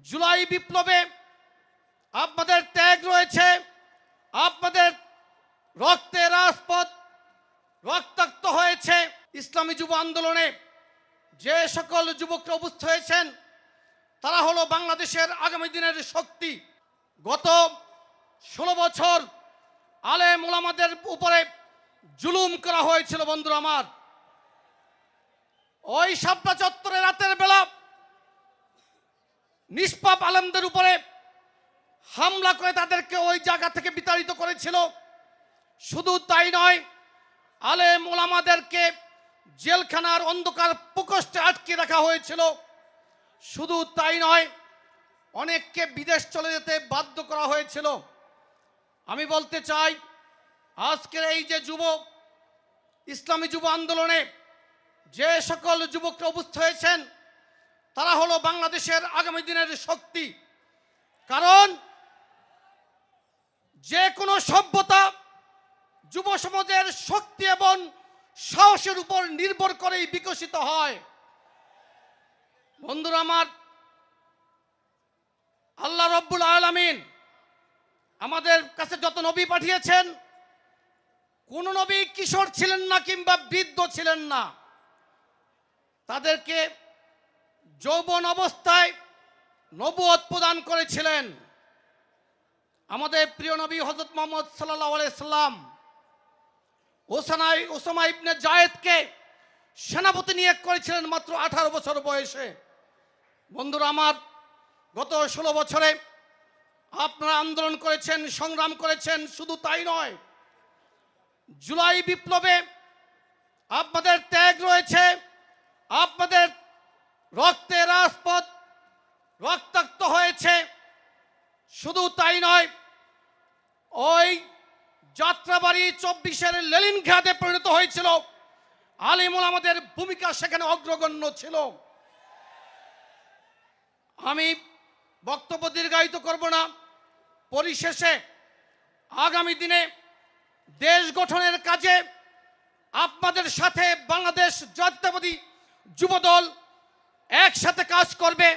জুলাই বিপ্লবে আপনাদের ত্যাগ রয়েছে, আপনাদের রক্তে রাজপথ রক্তাক্ত হয়েছে। ইসলামী যুব আন্দোলনে যে সকল যুবকরা উপস্থিত হয়েছেন তারা হলো বাংলাদেশের আগামী দিনের শক্তি। গত 16 বছর আলেম ওলামাদের উপরে জুলুম করা হয়েছিল বন্ধুরা আমার। ওই শাপলা চত্বরে রাতের বেলা নিষ্পাপ আলেমদের উপরে হামলা করে তাদেরকে ওই জায়গা থেকে বিতাড়িত করেছিল। শুধু তাই নয়, আলেম ওলামাদেরকে জেলখানার অন্ধকার প্রকোষ্ঠে আটকে রাখা হয়েছিল। শুধু তাই নয়, অনেককে বিদেশ চলে যেতে বাধ্য করা হয়েছিল। আমি বলতে চাই, আজকের এই যে ইসলামী যুব আন্দোলনে যে সকল যুবকরা উপস্থিত হয়েছেন তারা হলো বাংলাদেশের আগামী দিনের শক্তি। কারণ যে কোনো সভ্যতা যুব সমাজের শক্তি এবং সাহসের উপর নির্ভর করেই বিকশিত হয়। বন্ধুরা আমার, আল্লাহ রব্বুল আলামিন আমাদের কাছে যত নবী পাঠিয়েছেন, কোন নবী কিশোর ছিলেন না কিংবা বৃদ্ধ ছিলেন না। তাদেরকে যৌবন অবস্থায় নবুয়ত প্রদান করেছিলেন। আমাদের প্রিয় নবী হযরত মুহাম্মদ সাল্লাল্লাহু আলাইহি সাল্লাম ওসামা ইবনে জায়েদকে সেনাপতি নিয়োগ করেছিলেন মাত্র 18 বছর বয়সে। বন্ধুরা আমার, গত 16 বছরে আপনারা আন্দোলন করেছেন, সংগ্রাম করেছেন। শুধু তাই নয়, জুলাই বিপ্লবে আপনাদের ত্যাগ রয়েছে, আপনাদের রক্তে রাজপথ রক্তাক্ত হয়েছে। শুধু তাই নয়, ওই যাত্রাবাড়ি 24-এর লেলিন ঘাটে পরিণত হয়েছিল। আলেম ওলামাদের ভূমিকা সেখানে অগ্রগণ্য ছিল। আমি বক্তব্য দীর্ঘায়িত করব না। পরিশেষে আগামী দিনে দেশ গঠনের কাজে আপনাদের সাথে বাংলাদেশ জাতীয়তাবাদী যুবদল একসাথে কাজ করবে।